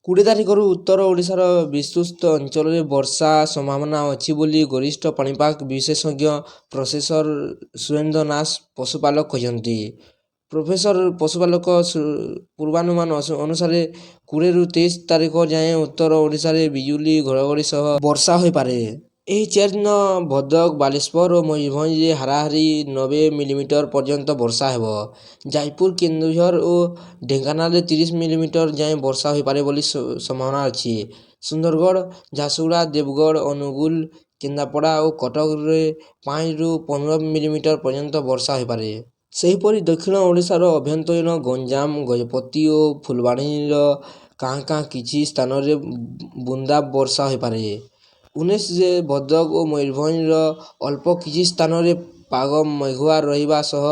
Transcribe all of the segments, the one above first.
20 ତାରିଖରୁ ଉତ୍ତର ଓଡ଼ିଶାର ବିସ୍ତୃତ ଅଞ୍ଚଳରେ ବର୍ଷା ସମ୍ଭାବନା ଅଛି ବୋଲି ଗରିଷ୍ଠ ପାଣିପାଗ ବିଶେଷଜ୍ଞ ପ୍ରଫେସର ସୁରେନ୍ଦ୍ର ନାଥ ପଶୁପାଳକ କହିଛନ୍ତି। ପ୍ରଫେସର ପଶୁପାଳକ ପୂର୍ବାନୁମାନ ଅନୁସାରେ 20ରୁ 23 ତାରିଖ ଯାଏଁ ଉତ୍ତର ଓଡ଼ିଶାରେ ବିଜୁଳି ଘଡ଼ଘଡ଼ି ସହ ବର୍ଷା ହୋଇପାରେ। ଏହି 4 ଦିନ ଭଦ୍ରକ, ବାଲେଶ୍ୱର ଓ ମୟୂରଭଞ୍ଜରେ ହାରାହାରି 90 ମିଲିମିଟର ପର୍ଯ୍ୟନ୍ତ ବର୍ଷା ହେବ। ଯାଜପୁର, କେନ୍ଦୁଝର ଓ ଢେଙ୍କାନାଳରେ 30 ମିଲିମିଟର ଯାଏଁ ବର୍ଷା ହୋଇପାରେ ବୋଲି ସମ୍ଭାବନା ଅଛି। ସୁନ୍ଦରଗଡ଼, ଝାରସୁଗୁଡ଼ା, ଦେବଗଡ଼, ଅନୁଗୁଳ, କେନ୍ଦ୍ରାପଡ଼ା ଓ କଟକରେ 5ରୁ 15 ମିଲିମିଟର ପର୍ଯ୍ୟନ୍ତ ବର୍ଷା ହୋଇପାରେ। ସେହିପରି ଦକ୍ଷିଣ ଓଡ଼ିଶାର ଆଭ୍ୟନ୍ତରୀଣ ଗଞ୍ଜାମ, ଗଜପତି ଓ ଫୁଲବାଣୀର କାଁ କାଁ କିଛି ସ୍ଥାନରେ ବୁନ୍ଦା ବର୍ଷା ହୋଇପାରେ। 19ରେ ଭଦ୍ରକ ଓ ମୟୂରଭଞ୍ଜର ଅଳ୍ପ କିଛି ସ୍ଥାନରେ ପାଗ ମେଘୁଆ ରହିବା ସହ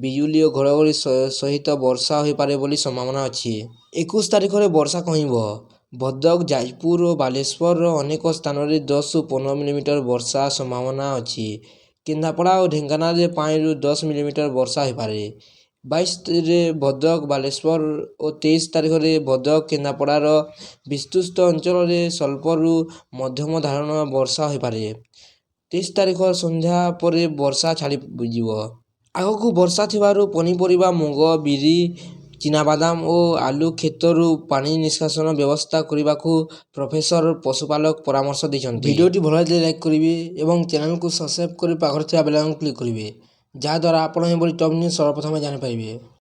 ବିଜୁଳି ଓ ଘଡ଼ଘଡ଼ି ସହିତ ବର୍ଷା ହୋଇପାରେ ବୋଲି ସମ୍ଭାବନା ଅଛି। 21 ତାରିଖରେ ବର୍ଷା କମିବ। ଭଦ୍ରକ, ଯାଜପୁର ଓ ବାଲେଶ୍ୱରର ଅନେକ ସ୍ଥାନରେ 10ରୁ 15 ମିଲିମିଟର ବର୍ଷା ସମ୍ଭାବନା ଅଛି। କେନ୍ଦ୍ରାପଡ଼ା ଓ ଢେଙ୍କାନାଳରେ 5ରୁ 10 ମିଲିମିଟର ବର୍ଷା ହୋଇପାରେ। 22ରେ ଭଦ୍ରକ, ବାଲେଶ୍ୱର ଓ 23 ତାରିଖରେ ଭଦ୍ରକ, କେନ୍ଦ୍ରାପଡ଼ାର ବିସ୍ତୃତ ଅଞ୍ଚଳରେ ସ୍ୱଳ୍ପରୁ ମଧ୍ୟମ ଧରଣର ବର୍ଷା ହୋଇପାରେ। 23 ତାରିଖ ସନ୍ଧ୍ୟା ପରେ ବର୍ଷା ଛାଡ଼ିଯିବ। ଆଗକୁ ବର୍ଷା ଥିବାରୁ ପନିପରିବା, ମୁଗ, ବିରି, ଚିନାବାଦାମ ଓ ଆଳୁ କ୍ଷେତରୁ ପାଣି ନିଷ୍କାସନ ବ୍ୟବସ୍ଥା କରିବାକୁ ପ୍ରଫେସର ପଶୁପାଳକ ପରାମର୍ଶ ଦେଇଛନ୍ତି। ଭିଡ଼ିଓଟି ଭଲ ଲାଗିଲେ ଲାଇକ୍ କରିବେ ଏବଂ ଚ୍ୟାନେଲକୁ ସବସ୍କ୍ରାଇବ୍ କରି ପାଖରେ ଥିବା ବେଲ୍ ଆଇକନ୍କୁ କ୍ଲିକ୍ କରିବେ, ଯାହାଦ୍ୱାରା ଆପଣ ଏଭଳି ଟପ୍ ନ୍ୟୁଜ୍ ସର୍ବପ୍ରଥମେ ଜାଣିପାରିବେ।